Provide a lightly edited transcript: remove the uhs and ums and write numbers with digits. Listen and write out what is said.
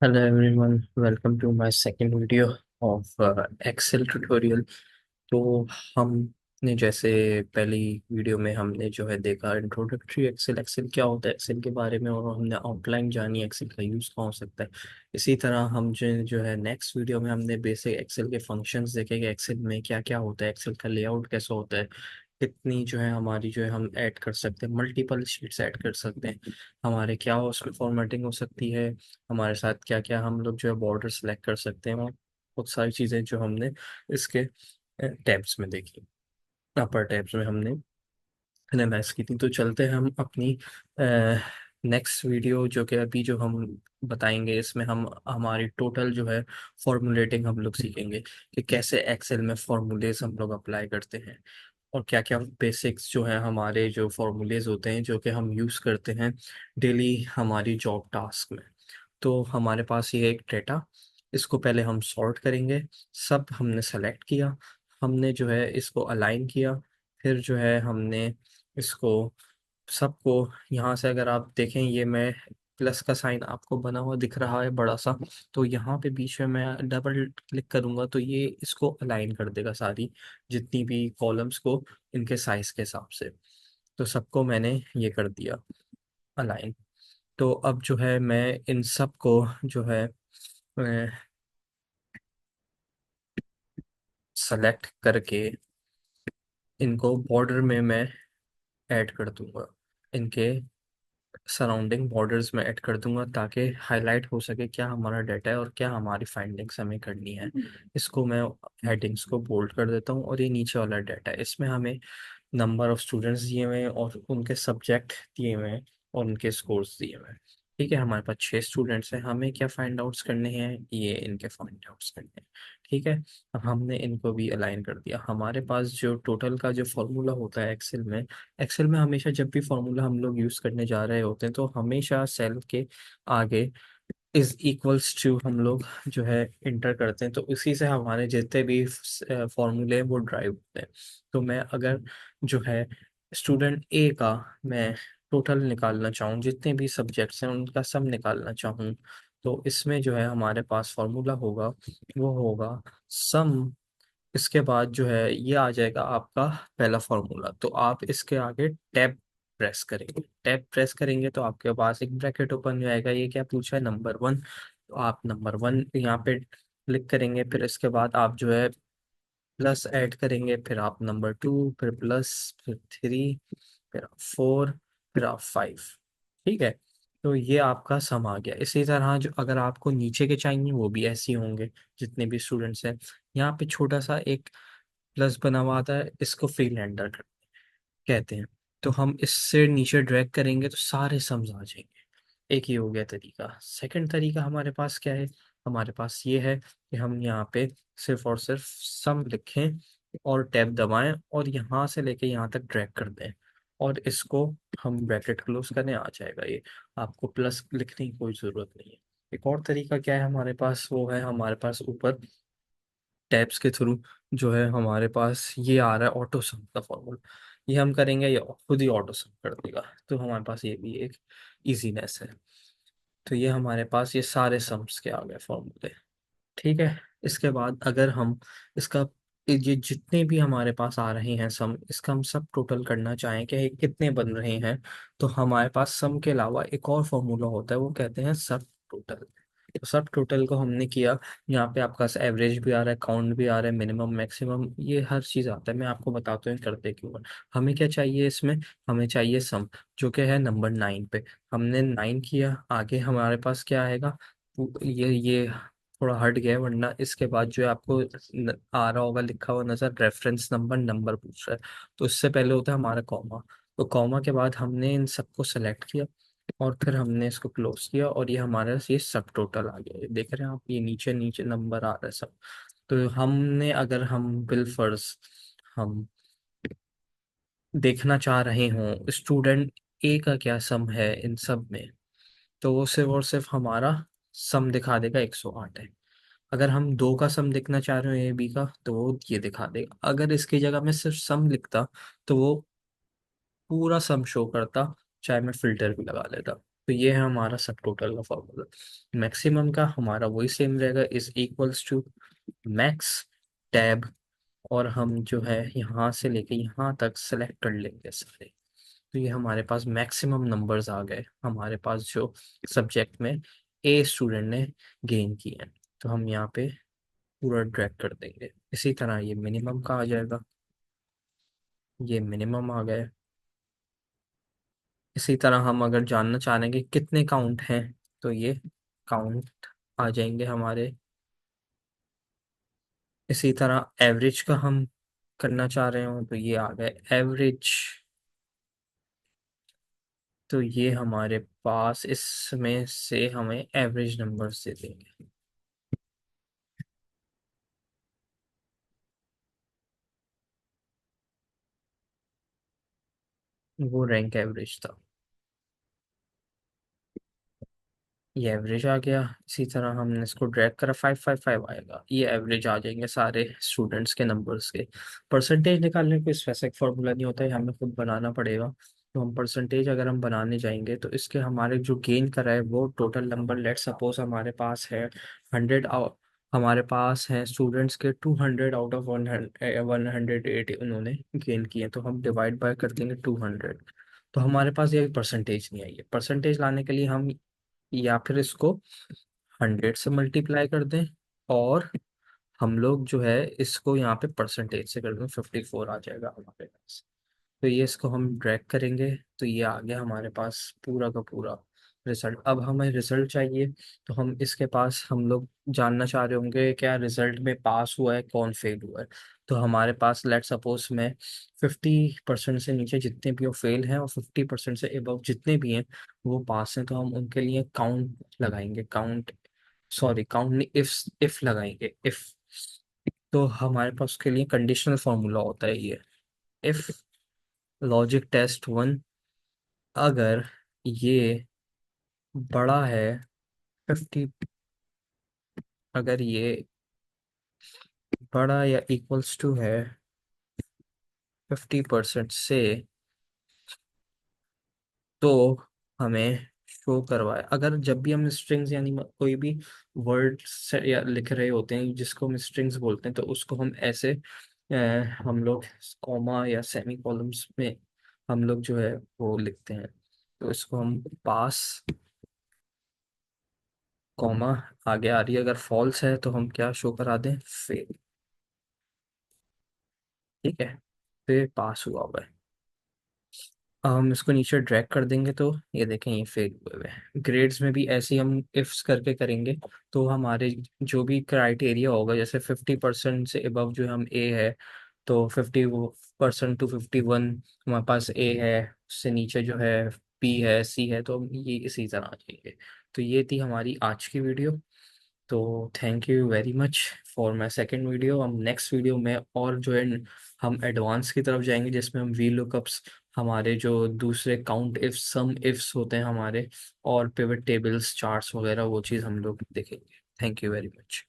Hello everyone, welcome to my second video of Excel tutorial। तो हमने जैसे पहली वीडियो में हमने जो है देखा इंट्रोडक्टरी एक्सेल, एक्सेल क्या होता है एक्सेल के बारे में, और हमने आउटलाइन जानी एक्सेल का यूज़ कहाँ हो सकता है। इसी तरह हम जो है नेक्स्ट वीडियो में हमने बेसिक एक्सेल के फंक्शंस देखे कि एक्सेल में क्या क्या होता है, एक्सेल का लेआउट कैसा होता है, कितनी जो है हमारी जो है हम ऐड कर सकते हैं, मल्टीपल शीट्स ऐड कर सकते हैं, हमारे क्या उसमें फॉर्मेटिंग हो सकती है, हमारे साथ क्या क्या हम लोग जो है बॉर्डर सेलेक्ट कर सकते हैं, और बहुत सारी चीज़ें जो हमने इसके टैब्स में देखी, अपर टैब्स में हमने एनालाइज की थी। तो चलते हैं हम अपनी नेक्स्ट वीडियो जो कि अभी जो हम बताएंगे, इसमें हम हमारी टोटल जो है फॉर्मूलेटिंग हम लोग सीखेंगे कि कैसे एक्सेल में फॉर्मूलेज हम लोग अप्लाई करते हैं, और क्या क्या बेसिक्स जो है हमारे जो फॉर्मूलेज होते हैं जो कि हम यूज़ करते हैं डेली हमारी जॉब टास्क में। तो हमारे पास ये एक डेटा, इसको पहले हम सॉर्ट करेंगे। सब हमने सेलेक्ट किया, हमने जो है इसको अलाइन किया, फिर जो है हमने इसको सबको यहाँ से, अगर आप देखें ये मैं प्लस का साइन आपको बना हुआ दिख रहा है बड़ा सा, तो यहाँ पे बीच में मैं डबल क्लिक करूँगा तो ये इसको अलाइन कर देगा सारी जितनी भी कॉलम्स को इनके साइज के हिसाब से। तो सबको मैंने ये कर दिया अलाइन। तो अब जो है मैं इन सब को जो है सेलेक्ट करके इनको बॉर्डर में मैं ऐड कर दूंगा, इनके सराउंडिंग बॉर्डर्स में ऐड कर दूंगा ताकि हाईलाइट हो सके क्या हमारा डाटा है और क्या हमारी फाइंडिंग्स हमें करनी है। इसको मैं हेडिंग्स को बोल्ड कर देता हूँ, और ये नीचे वाला डाटा है, इसमें हमें नंबर ऑफ स्टूडेंट्स दिए हुए हैं और उनके सब्जेक्ट दिए हुए हैं और उनके स्कोर्स दिए हुए हैं। ठीक है, हमारे पास 6 स्टूडेंट्स हैं, हमें क्या फाइंड आउट्स करने हैं, ये इनके फाइंड आउट्स करने हैं। ठीक है, अब हमने इनको भी अलाइन कर दिया। हमारे पास जो टोटल का जो फॉर्मूला होता है एक्सेल में, एक्सेल में हमेशा जब भी फॉर्मूला हम लोग यूज़ करने जा रहे होते हैं तो हमेशा सेल के आगे इज इक्वल्स टू हम लोग जो है इंटर करते हैं, तो उसी से हमारे जितने भी फॉर्मूले हैं वो ड्राइव होते हैं। तो मैं अगर जो है स्टूडेंट ए का मैं टोटल निकालना चाहूँ, जितने भी सब्जेक्ट्स हैं उनका सब निकालना चाहूँ, तो इसमें जो है हमारे पास फॉर्मूला होगा, वो होगा सम। इसके बाद जो है ये आ जाएगा आपका पहला फॉर्मूला, तो आप इसके आगे टैब प्रेस करेंगे, टैब प्रेस करेंगे तो आपके पास एक ब्रैकेट ओपन हो जाएगा। ये क्या पूछा है, नंबर वन, तो आप नंबर वन यहाँ पे क्लिक करेंगे, फिर इसके बाद आप जो है प्लस ऐड करेंगे, फिर आप नंबर टू, फिर प्लस, फिर थ्री, फिर आप फोर, फिर आप फाइव। ठीक है, तो ये आपका सम आ गया। इसी तरह जो अगर आपको नीचे के चाहिए वो भी ऐसे ही होंगे जितने भी स्टूडेंट्स हैं। यहाँ पे छोटा सा एक प्लस बना हुआ आता है, इसको फ्रीलैंडर कहते हैं। तो हम इससे नीचे ड्रैग करेंगे तो सारे सम्स आ जाएंगे। एक ये हो गया तरीका। सेकंड तरीका हमारे पास क्या है, हमारे पास ये है कि हम यहाँ पे सिर्फ और सिर्फ सम लिखें और टैब दबाएं और यहाँ से लेके यहाँ तक ड्रैग कर दें, और इसको हम ब्रैकेट क्लोज करें, आ जाएगा ये। आपको प्लस लिखने की कोई ज़रूरत नहीं है। एक और तरीका क्या है हमारे पास, वो है हमारे पास ऊपर टैब्स के थ्रू जो है हमारे पास ये आ रहा है ऑटो सम का फॉर्मूला। ये हम करेंगे, ये खुद ही ऑटो सम कर देगा, तो हमारे पास ये भी एक इजीनेस है। तो ये हमारे पास ये सारे सम्स के आ गए फॉर्मूले। ठीक है, इसके बाद अगर हम इसका ये जितने भी हमारे पास आ रहे हैं सम, इसका हम सब टोटल करना चाहें कि ये कितने बन रहे हैं, तो हमारे पास सम के अलावा एक और फॉर्मूला होता है, वो कहते हैं सब टोटल। तो सब टोटल को हमने किया, यहाँ पे आपका एवरेज भी आ रहा है, काउंट भी आ रहा है, मिनिमम मैक्सिमम ये हर चीज़ आता है। मैं आपको बताता हूँ करते क्यों हैं। हमें क्या चाहिए इसमें, हमें चाहिए सम जो कि है नंबर 9 पे। हमने 9 किया, आगे हमारे पास क्या आएगा, ये थोड़ा हट गया है, वरना इसके बाद जो है आपको आ रहा होगा लिखा हुआ नजर, रेफरेंस नंबर, नंबर पूछ रहा है, तो इससे पहले होता है हमारा कॉमा। तो कॉमा के बाद हमने इन सबको सेलेक्ट किया और फिर हमने इसको क्लोज किया, और ये हमारा ये सब टोटल आ गया। ये देख रहे हैं आप, ये नीचे नीचे नंबर आ रहा है सब। तो हमने अगर हम बिलफर्स हम देखना चाह रहे हों स्टूडेंट ए का क्या सम है इन सब में, तो वो सिर्फ और सिर्फ हमारा सम दिखा देगा 108 है। अगर हम दो का सम देखना चाह रहे हो ए बी का, तो वो ये दिखा देगा। अगर इसकी जगह मैं सिर्फ सम लिखता तो वो पूरा सम शो करता, चाहे मैं फिल्टर भी लगा लेता। तो ये है हमारा सब टोटल का फॉर्मूला। मैक्सिमम का हमारा वही सेम रहेगा, is equals to max tab, और हम जो है यहाँ से लेके यहाँ तक सेलेक्ट कर लेंगे सारे। तो ये हमारे पास मैक्सिमम नंबर्स आ गए हमारे पास जो सब्जेक्ट में ए स्टूडेंट ने गेन किए हैं। तो हम यहाँ पे पूरा ड्रैग कर देंगे। इसी तरह ये मिनिमम का आ जाएगा, ये मिनिमम आ गए। इसी तरह हम अगर जानना चाहेंगे कितने काउंट हैं, तो ये काउंट आ जाएंगे हमारे। इसी तरह एवरेज का हम करना चाह रहे हो तो ये आ गए एवरेज। तो ये हमारे पास इसमें से हमें एवरेज नंबर्स दे देंगे। वो रैंक एवरेज था, ये एवरेज आ गया। इसी तरह हमने इसको ड्रैग करा, 555 आएगा, ये एवरेज आ जाएंगे सारे स्टूडेंट्स के नंबर्स के। परसेंटेज निकालने कोई स्पेसिफिक फार्मूला नहीं होता है, हमें खुद बनाना पड़ेगा। तो हम परसेंटेज अगर हम बनाने जाएंगे तो इसके हमारे जो गेन करा है वो टोटल नंबर, लेट सपोज हमारे पास है 100, हमारे पास है स्टूडेंट्स के 200 आउट ऑफ 180 उन्होंने गेन किए, तो हम डिवाइड बाय कर देंगे 200। तो हमारे पास ये परसेंटेज नहीं आई है। परसेंटेज लाने के लिए हम या फिर इसको 100 से मल्टीप्लाई कर दें, और हम लोग जो है इसको यहाँ पे परसेंटेज से कर दें, 54 आ जाएगा हमारे पास। तो ये इसको हम ड्रैग करेंगे, तो ये आ गया हमारे पास पूरा का पूरा रिजल्ट। अब हमें रिजल्ट चाहिए, तो हम इसके पास हम लोग जानना चाह रहे होंगे क्या रिजल्ट में पास हुआ है कौन फेल हुआ है। तो हमारे पास लेट सपोज में 50% से नीचे जितने भी वो फेल हैं और 50% से एबव जितने भी हैं वो पास हैं, तो हम उनके लिए काउंट लगाएंगे, काउंट, सॉरी काउंट नहीं, इफ लगाएंगे, इफ। तो हमारे पास उसके लिए कंडीशनल फॉर्मूला होता है ये, इफ लॉजिक टेस्ट वन, अगर ये बड़ा है 50, अगर ये बड़ा या इक्वल्स टू है 50% से, तो हमें शो करवाए। अगर जब भी हम स्ट्रिंग्स यानी कोई भी वर्ड या लिख रहे होते हैं जिसको हम स्ट्रिंग्स बोलते हैं, तो उसको हम ऐसे हम लोग कॉमा या सेमी कॉलम्स में हम लोग जो है वो लिखते हैं। तो इसको हम पास कॉमा, आगे आ रही है अगर फॉल्स है तो हम क्या शो करा दें, फेल। ठीक है, फिर पास हुआ हुआ है। अब हम इसको नीचे ड्रैग कर देंगे तो ये देखें ये फेल हुए हुए हैं। ग्रेड्स में भी ऐसे ही हम इफ्स करके करेंगे, तो हमारे जो भी क्राइटेरिया होगा, जैसे 50% से अबव जो हम ए है, तो 50% टू 51 हमारे पास ए है, उससे नीचे जो है बी है, सी है, तो हम ये इसी तरह आ जाएंगे। तो ये थी हमारी आज की वीडियो। तो thank you very much for my second video. हम नेक्स्ट वीडियो में और जो है हम एडवांस की तरफ जाएंगे, जिसमें हम वी लुकअप्स, हमारे जो दूसरे काउंट इफ सम इफ्स होते हैं हमारे, और पिवट टेबल्स चार्ट्स वगैरह वो चीज़ हम लोग देखेंगे। Thank you very much.